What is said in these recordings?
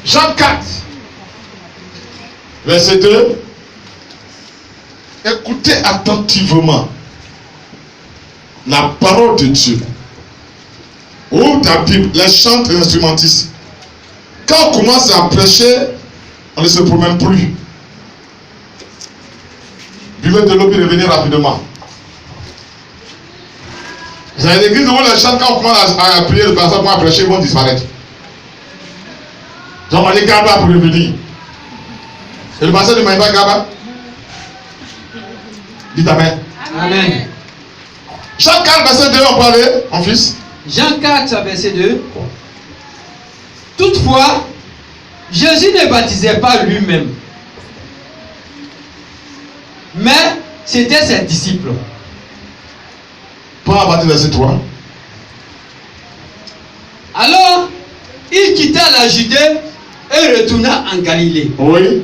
Jean 4, verset 2. Écoutez attentivement la parole de Dieu. Ouvre ta Bible, les chants et les instrumentistes. Quand on commence à prêcher, on ne se promène plus. Buvez de l'eau et revenez rapidement. Vous avez l'église où les chants, quand on commence à prier, les personnes vont prêcher, ils vont disparaître. Donc on dit Gaba pour revenir. Et le pasteur ne m'a pas Gaba. Dites Amen. Amen. Jean 4, verset 2, on parlait, mon fils. Jean 4, verset 2. Toutefois, Jésus ne baptisait pas lui-même, mais c'était ses disciples. Pas à partir du verset 3. Alors, il quitta la Judée et retourna en Galilée. Oui.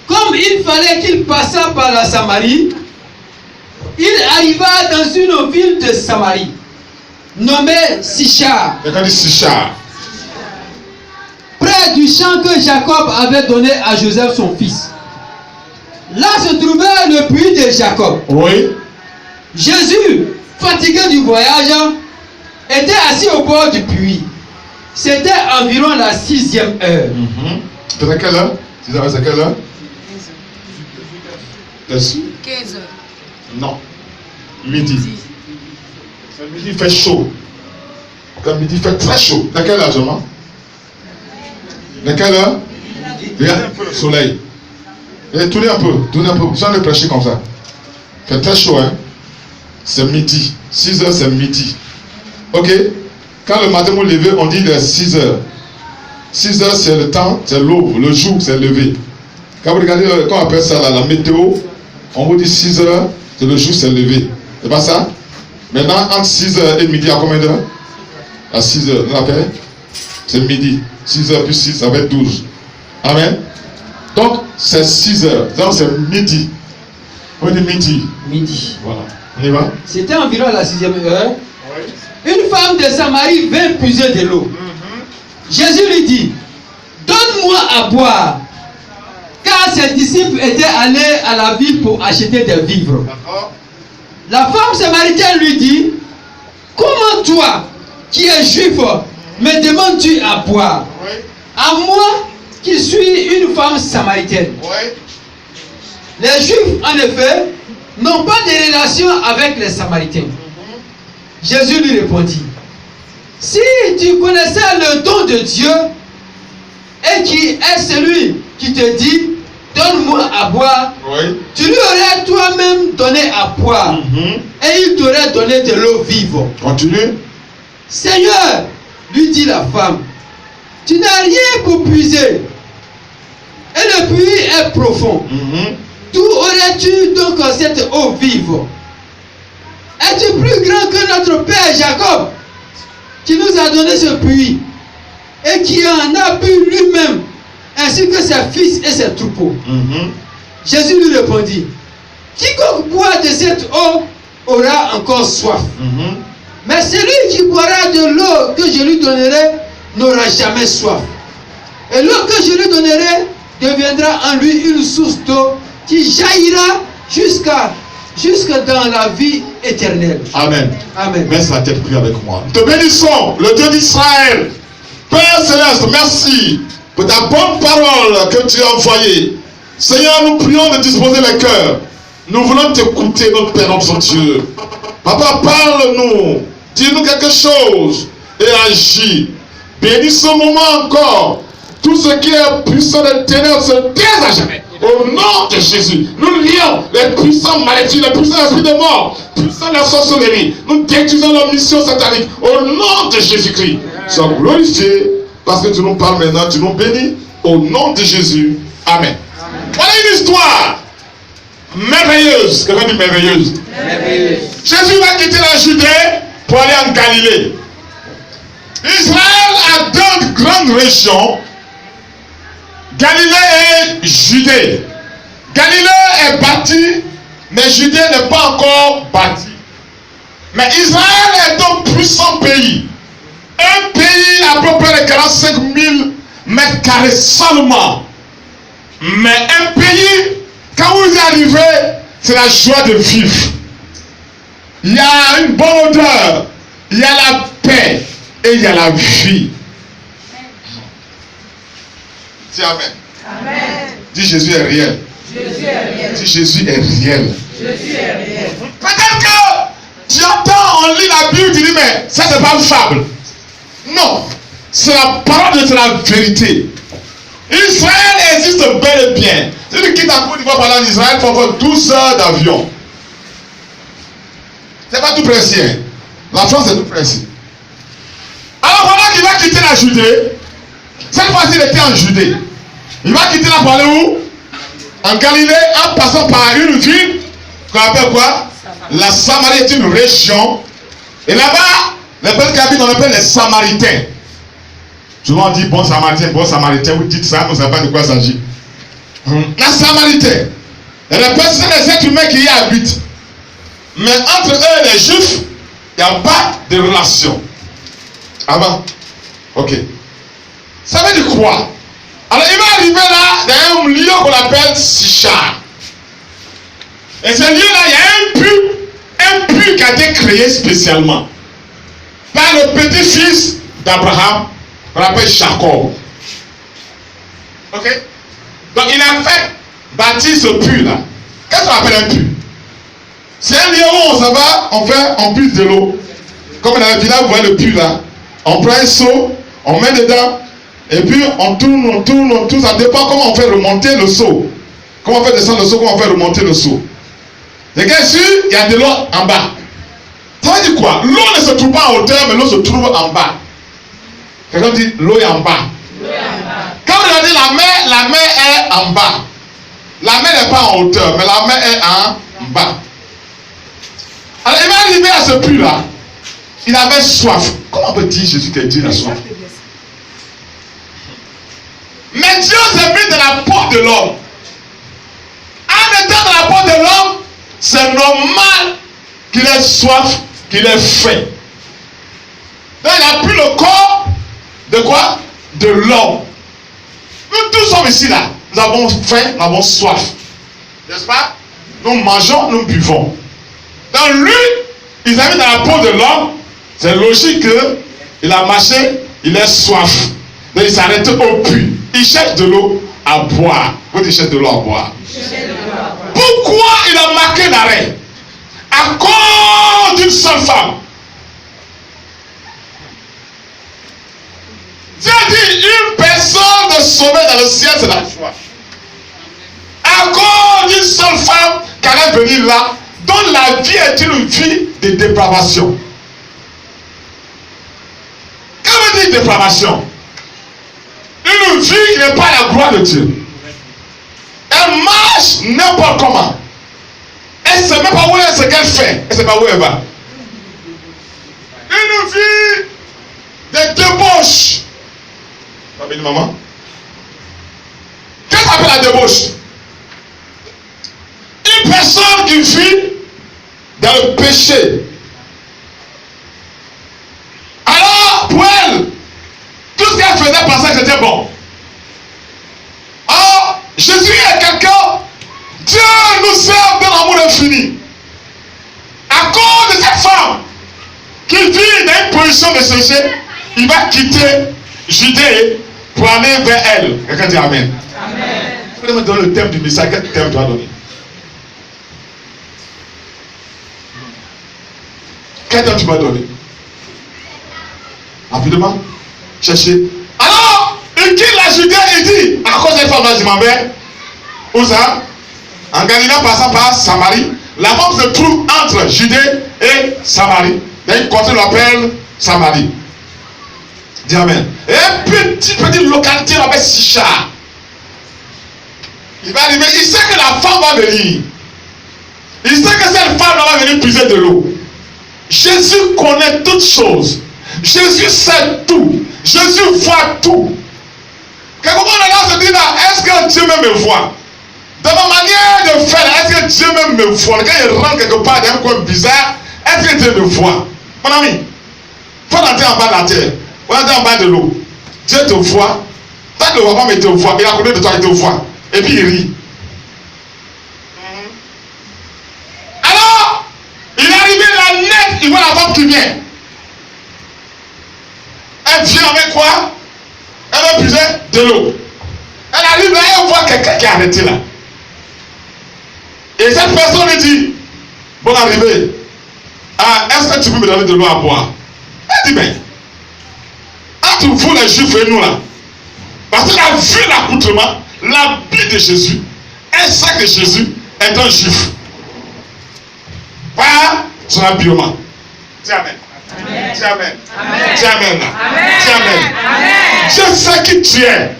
Comme il fallait qu'il passât par la Samarie, il arriva dans une ville de Samarie, nommée Sichar. Quelqu'un dit Sichar. Près du champ que Jacob avait donné à Joseph son fils. Là se trouvait le puits de Jacob. Oui. Jésus, fatigué du voyage, était assis au bord du puits. C'était environ la 6e heure. C'est à quelle heure? C'est à quelle heure? 15 heures. Non. Midi. Le midi fait chaud. Le midi fait très chaud. À quelle heure seulement? À quelle heure? Regarde un peu le soleil. Et tournez un peu. Sans le prêcher comme ça. Il fait très chaud, hein? C'est midi. 6 heures, c'est midi. Ok? Quand le matin vous levez, on dit les 6 heures. 6 heures, c'est le temps, c'est l'aube. Le jour, c'est levé. Quand vous regardez, quand on appelle ça la météo, on vous dit 6 heures, c'est le jour, c'est levé. C'est pas ça? Maintenant, entre 6 heures et midi, à combien d'heures? À 6 heures. Vous appelez? C'est midi. 6 heures plus 6, ça fait 12. Amen. Donc, c'est 6 heures. Donc, c'est midi. On dit midi. Midi. Voilà. On y va? C'était environ la 6e heure. Oui. Une femme de Samarie vint puiser de l'eau. Jésus lui dit, donne-moi à boire. Car ses disciples étaient allés à la ville pour acheter des vivres. D'accord. La femme samaritaine lui dit, comment toi, qui es juif, me demandes-tu à boire? Oui. À moi, qui suis une femme samaritaine. Oui. Les juifs, en effet, n'ont pas de relation avec les samaritains. Jésus lui répondit, si tu connaissais le don de Dieu et qui est celui qui te dit, donne-moi à boire, Oui. tu lui aurais toi-même donné à boire et il t'aurait donné de l'eau vive. Continue. Seigneur, lui dit la femme, tu n'as rien pour puiser et le puits est profond. D'où aurais-tu donc cette eau vive? Es-tu plus grand que notre père Jacob, qui nous a donné ce puits et qui en a bu lui-même, ainsi que ses fils et ses troupeaux? Jésus lui répondit, quiconque boit de cette eau aura encore soif. Mais celui qui boira de l'eau que je lui donnerai n'aura jamais soif. Et l'eau que je lui donnerai deviendra en lui une source d'eau qui jaillira jusque dans la vie éternelle. Amen. Amen. Baisse la tête, prie avec moi. Nous te bénissons, le Dieu d'Israël. Père Céleste, merci pour ta bonne parole que tu as envoyée. Seigneur, nous prions de disposer les cœurs. Nous voulons t'écouter, notre Père, notre Dieu. Papa, parle-nous. Dis-nous quelque chose et agis. Bénis ce moment encore. Tout ce qui est puissant des ténèbres se taise à jamais. Au nom de Jésus, nous lions les puissants maladies, les puissants esprits de mort, puissants de la sorcellerie. Nous détruisons la mission satanique. Au nom de Jésus-Christ, sois glorifié parce que tu nous parles maintenant, tu nous bénis. Au nom de Jésus. Amen. Voilà une histoire merveilleuse. Quelqu'un dit merveilleuse. Merveilleuse. Jésus va quitter la Judée pour aller en Galilée. Israël a deux grandes régions, Galilée et Judée. Galilée est bâtie, mais Judée n'est pas encore bâtie. Mais Israël est un puissant pays. Un pays à peu près de 45 000 mètres carrés seulement. Mais un pays, quand vous y arrivez, c'est la joie de vivre. Il y a une bonne odeur, il y a la paix et il y a la vie. Dis Amen. Amen. Dis Jésus est réel. Jésus est réel. Dis Jésus est réel. Jésus est réel. Peut-être que tu entends, on lit la Bible, tu dis mais ça c'est pas une fable. Non, c'est la parole de Dieu, c'est la vérité. Israël existe bel et bien. Si tu quittes en Côte d'Ivoire par là en Israël, il faut avoir 12 heures d'avion. C'est pas tout précis. Hein? La France c'est tout précis. Alors voilà qu'il va quitter la Judée. Cette fois-ci il était en Judée. Il va quitter la pour aller où? En Galilée, en passant par une ville qu'on appelle quoi? La Samarie est une région. Et là-bas, les personnes qui habitent, on appelle les Samaritains. Souvent on dit bon Samaritain, vous dites ça, vous ne savez pas de quoi il s'agit. La Samaritaine. Et les personnes, les êtres humains qui y habitent. Mais entre eux et les Juifs, il n'y a pas de relation. Ah bon? Ok. Ça veut dire quoi? Alors il va arriver là, dans un lieu qu'on appelle Sichar. Et ce lieu-là, il y a un puits qui a été créé spécialement par le petit-fils d'Abraham, qu'on appelle Jacob. Ok? Donc il a fait bâtir ce puits-là. Qu'est-ce qu'on appelle un puits? C'est un lieu où on s'en va, on puise de l'eau. Comme dans le village, vous voyez le puits là. On prend un seau, on met dedans, et puis on tourne, ça dépend comment on fait remonter le seau. Comment on fait descendre le seau, comment on fait remonter le seau. Et bien sûr, il y a de l'eau en bas. Ça veut dire quoi? L'eau ne se trouve pas en hauteur, mais l'eau se trouve en bas. Quelqu'un dit l'eau est en bas. Quand vous regardez la mer est en bas. La mer n'est pas en hauteur, mais la mer est en bas. Alors il va arriver à ce puits-là. Il avait soif. Comment on peut dire Jésus que Dieu a soif? Mais Dieu s'est mis dans la peau de l'homme. En étant dans la peau de l'homme, c'est normal qu'il ait soif, qu'il ait faim. Donc il a pris le corps de quoi? De l'homme. Nous tous sommes ici là. Nous avons faim, nous avons soif. N'est-ce pas? Nous mangeons, nous buvons. Donc lui, il a mis dans la peau de l'homme. C'est logique qu'il a marché, il a soif. Donc il s'arrête au puits. Il cherche de l'eau à boire. Vous dites, il cherche de l'eau à boire. Pourquoi il a marqué l'arrêt? À cause d'une seule femme. Dieu dit, une personne de sauver dans le ciel, c'est la joie. À cause d'une seule femme qui allait venir là, dont la vie est une vie de dépravation. Qu'est-ce que veut dire dépravation? Une vie qui n'est pas la gloire de Dieu. Elle marche n'importe comment. Elle ne sait même pas où est ce qu'elle fait. Elle ne sait pas où elle va. Une vie de débauche. Tu vas venir, maman? Qu'est-ce qu'on appelle la débauche? Une personne qui vit dans le péché. Alors, pour elle, tout ce qu'elle faisait penser que c'était bon. Or, Jésus est quelqu'un, Dieu nous sert d'un amour infini. À cause de cette femme qui vit dans une position de séché, il va quitter Judée pour aller vers elle. Quelqu'un dit Amen. Amen. Je vais me donner le thème du message. Quel thème tu vas donner? Quel thème tu vas donner? Rapidement. Cherchez. Alors, il quitte la Judée et dit, à cause de cette femme-là, je m'en vais. Où ça? En Galilée, passant par Samarie. La femme se trouve entre Judée et Samarie. Dans une contrée qu'on appelle Samarie. Dis Amen. Et une petite localité qu'on appelle Sichar. Il va arriver, il sait que la femme va venir. Il sait que cette femme va venir puiser de l'eau. Jésus connaît toutes choses. Jésus sait tout. Jésus voit tout. Quelque part là se dit là, est-ce que Dieu même me voit? De ma manière de faire, est-ce que Dieu même me voit? Quand il rentre quelque part dans un coin bizarre, est-ce que Dieu me voit? Mon ami, il faut entrer en bas de la terre. On entrer en bas de l'eau. Dieu te voit Tant que le papa me te voit, il a connu de toi, il te voit. Et puis il rit. Alors, il est arrivé la net, il voit la femme qui vient. Elle vient avec quoi? Elle va puiser de l'eau. Elle arrive là, elle voit quelqu'un qui est arrêté là. Et cette personne lui dit, bonne arrivée. Ah, est-ce que tu peux me donner de l'eau à boire? Elle dit, mais, entre vous les juifs et nous là, parce qu'elle a vu l'accoutrement, l'habit de Jésus, un sac de Jésus est un juif. Pas son habillement. Dis amen. Dis amen. Dis amen. Dis amen. Je sais qui tu es.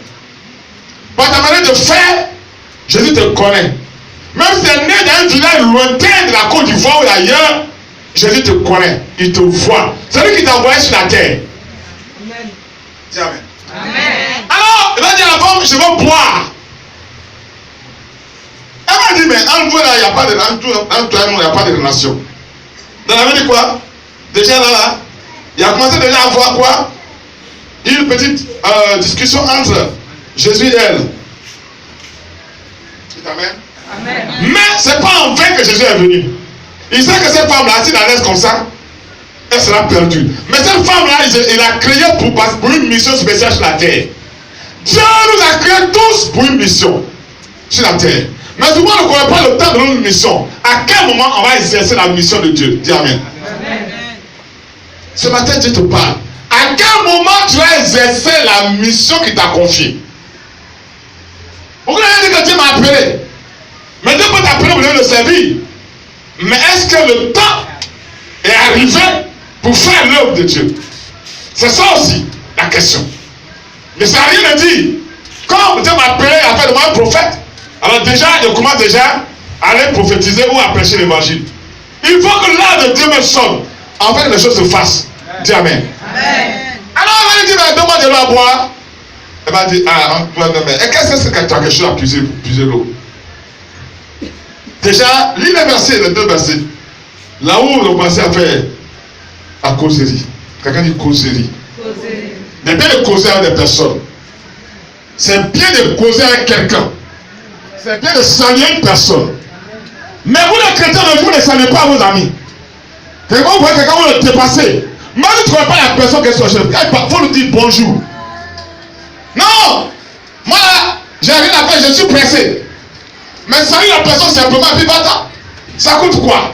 Par ta manière de faire, Jésus te connaît. Même si tu es né dans un village lointain de la Côte d'Ivoire ou d'ailleurs, Jésus te connaît. Il te voit. C'est lui qui t'a envoyé sur la terre. Amen. Dis amen. Amen. Alors, il va dire à la femme, je veux boire. Elle m'a dit, mais en vous là, il n'y a pas de il n'y a pas de relation. Dans la vie de quoi? Déjà là, il a commencé déjà à avoir quoi? Une petite discussion entre Jésus et elle. Amen. Amen. Mais c'est pas en vain que Jésus est venu. Il sait que cette femme-là, si elle laisse comme ça, elle sera perdue. Mais cette femme-là, il a créé pour une mission spéciale sur la terre. Dieu nous a créés tous pour une mission sur la terre. Mais souvent, on ne connaît pas le temps de notre mission. À quel moment on va exercer la mission de Dieu? Dis amen. Amen. Ce matin, Dieu te parle. À quel moment tu vas exercer la mission qu'il t'a confiée? Pourquoi il a dit que Dieu m'a appelé? Mais Dieu peut t'appeler pour le servir. Mais est-ce que le temps est arrivé pour faire l'œuvre de Dieu? C'est ça aussi la question. Mais ça n'a rien à dire. Comme Dieu m'a appelé à faire de moi un prophète, alors déjà, je commence déjà à aller prophétiser ou à prêcher l'évangile. Il faut que l'heure de Dieu me sonne. En fait, les choses se fassent. Dis amen. Amen. Alors, elle m'a dit, mais donne-moi de l'eau à boire. Elle m'a dit, ah, mais et qu'est-ce que c'est que tu as quelque chose à puiser l'eau? Déjà, lis les versets, les deux versets. Là où on commençait à faire la causerie. Quelqu'un dit causerie. Causer. C'est bien de causer avec des personnes. C'est bien de causer avec quelqu'un. C'est bien de saluer une personne. Mais vous les chrétiens, vous ne saluez pas vos amis. Quelqu'un vous voyez quelqu'un, vous le dépassez. Même si tu ne trouvez pas la personne qui est sur chef, il faut lui dire bonjour. Non! Moi là, j'ai rien à faire, je suis pressé. Mais saluer la personne simplement, puis va-t'en. Ça coûte quoi?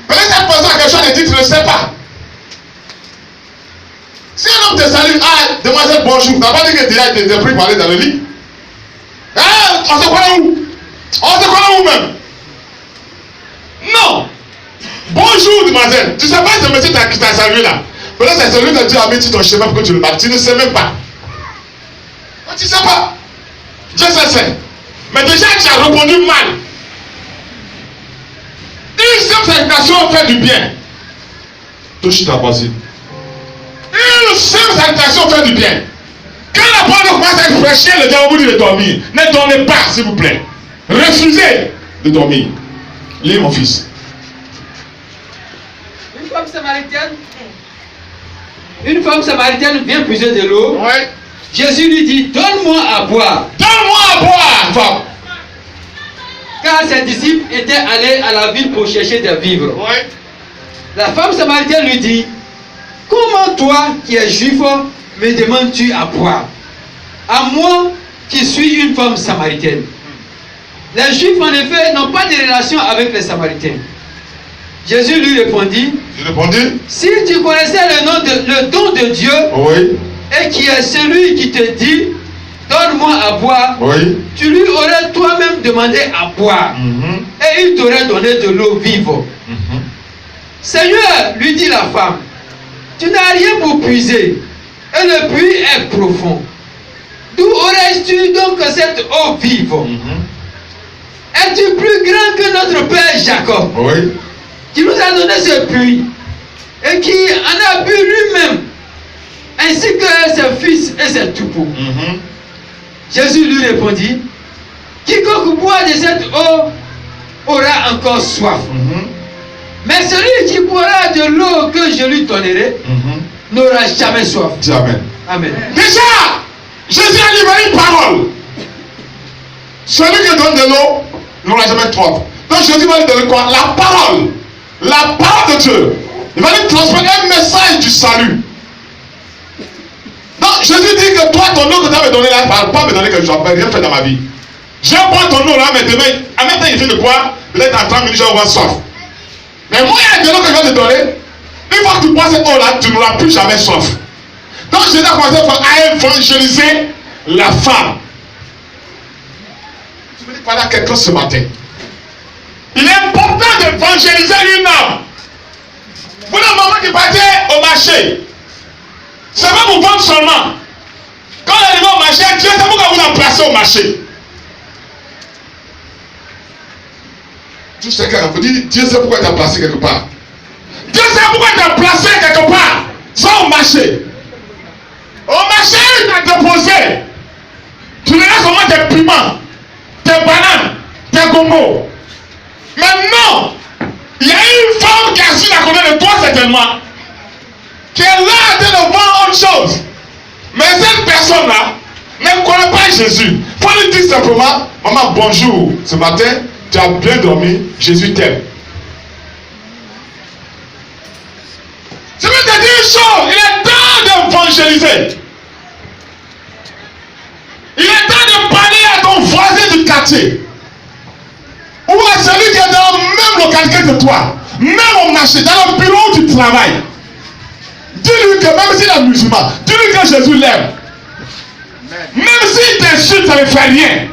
Peut-être cette personne a quelque chose à dire, tu ne sais pas. Si un homme te salue, ah, demoiselle, bonjour, tu n'as pas dit que déjà il t'était pris pour aller dans le lit? Hein? On se connaît où? On se connaît où même? Non! Bonjour, demoiselle. Tu ne sais pas ce monsieur qui t'a salué là. Peut-être c'est celui que Dieu a mis sur ton chemin pour que tu le battes. Tu ne sais même pas. Tu ne sais pas. Dieu sait. Mais déjà tu as répondu mal. Une simple salutation fait du bien. Touche ta voisine. Une simple salutation fait du bien. Quand la parole commence à prêcher, le diable vous dit de dormir. Ne dormez pas, s'il vous plaît. Refusez de dormir. Lis mon fils. Une femme samaritaine vient puiser de l'eau. Ouais. Jésus lui dit, donne-moi à boire. Donne-moi à boire, femme. Car ses disciples étaient allés à la ville pour chercher des vivres. Ouais. La femme samaritaine lui dit, comment toi qui es juif me demandes-tu à boire? À moi qui suis une femme samaritaine. Les juifs en effet n'ont pas de relation avec les samaritains. Jésus lui répondit, si tu connaissais le don de Dieu, oui, et qui est celui qui te dit, donne-moi à boire, oui, tu lui aurais toi-même demandé à boire, et il t'aurait donné de l'eau vive. Seigneur, lui dit la femme, tu n'as rien pour puiser, et le puits est profond. D'où aurais-tu donc cette eau vive? Es-tu plus grand que notre père Jacob, oui, qui nous a donné ce puits, et qui en a bu lui-même, ainsi que ses fils et ses troupeaux? Jésus lui répondit, quiconque boit de cette eau aura encore soif. Mais celui qui boira de l'eau que je lui donnerai n'aura jamais soif. Dis amen. Amen. Déjà, Jésus a libéré une celui qui donne de l'eau n'aura jamais trop. Donc Jésus va lui donner quoi? La parole de Dieu. Il va lui transmettre un message du salut. Donc Jésus dit que toi, ton eau que tu as me donné là, pas me donner quelque chose, je n'ai rien fait dans ma vie. Je prends ton eau là, mais demain, en même temps il fait de boire, peut-être dans 30 minutes je vais avoir soif. Mais moi, il y a de l'eau que je vais te donner. Une fois que tu bois cette eau là, tu n'auras plus jamais soif. Donc Jésus a commencé à évangéliser la femme. Je veux dire parler à quelqu'un ce matin. Il est important d'évangéliser une âme. Vous le moment qui partez au marché, c'est pas pour vendre seulement. Quand vous arrivez au marché, Dieu sait pourquoi vous a placé au marché. Tout chacun vous dit, Dieu sait pourquoi il t'a placé quelque part. Dieu sait pourquoi il t'a placé quelque part. Ça au marché. Au marché, il t'a déposé. Tu verras comment tes piments, tes bananes, tes gomos. Maintenant, il y a une femme qui a su la connaître de toi certainement, qui est là de voir autre chose. Mais cette personne-là ne connaît pas Jésus. Il faut lui dire simplement, maman, bonjour, ce matin, tu as bien dormi, Jésus t'aime. Je vais te dire une chose, il est temps d'évangéliser. Il est temps de parler à ton voisin du quartier. Ou à celui qui est dans la même localité que toi, même au marché, dans le bureau où tu travailles. Dis-lui que même s'il est musulman, dis-lui que Jésus l'aime. Même s'il t'insulte, ça ne fait rien.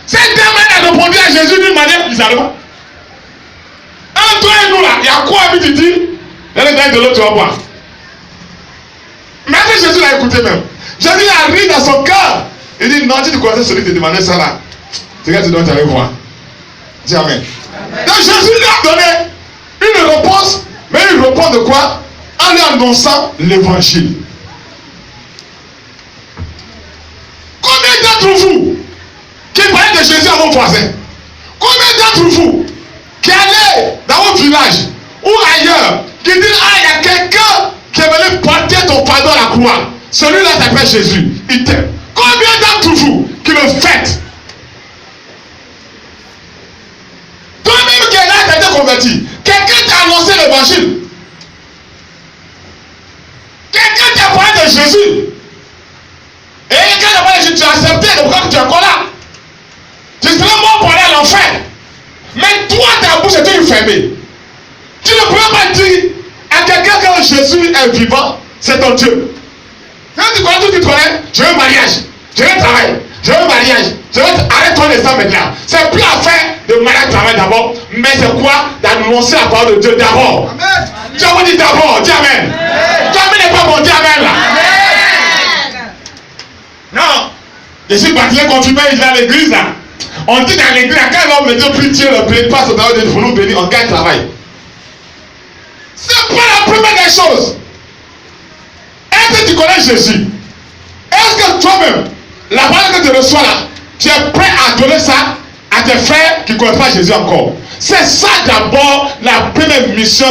Cette dame a répondu à Jésus d'une manière bizarrement. Entre toi et nous là, il y a quoi à tu dis? Il y a le gars de l'autre, tu vas boire. Mais Jésus l'a écouté même. Jésus a ri dans son cœur. Il dit, non, tu connaissais celui qui te demandait ça là. C'est que tu dois aller voir. Dis amen. Donc Jésus lui a donné une réponse, mais une réponse de quoi? En lui annonçant l'évangile. Combien d'entre vous qui parlent de Jésus à vos voisins? Combien d'entre vous qui allez dans votre village ou ailleurs, qui disent, ah, il y a quelqu'un qui est venu porter ton fardeau à la croix. Celui-là s'appelle Jésus. Il t'aime. Combien d'entre vous qui le faites? Toi-même qui est là, tu as été converti. Quelqu'un t'a annoncé l'évangile. Quelqu'un t'a parlé de Jésus. Et quand t'a parlé de Jésus, tu as accepté. C'est pourquoi tu es encore là. Tu serais mort pour aller à l'enfer. Mais toi, ta bouche est fermée. Tu ne peux pas dire à quelqu'un que Jésus est vivant, c'est ton Dieu. Quand tu connais tout, tu connais, je veux un mariage, je veux un travail, je veux un mariage, je veux arrête-toi de ça maintenant. C'est plus affaire de mariage travail d'abord, mais c'est quoi? D'annoncer la parole de Dieu d'abord. Tu as dit d'abord, dis amen. Toi-même n'est pas bon, dis amen là. Non, je suis baptisé confirmé, il est à l'église là. On dit dans l'église, quand l'homme me dit prie Dieu, le béni, passe au travail de vous nous bénir, on gagne travail. C'est pas la première des choses. Est-ce que tu connais Jésus? Est-ce que toi-même, la parole que tu reçois là, tu es prêt à donner ça à tes frères qui ne connaissent pas Jésus encore? C'est ça d'abord la première mission.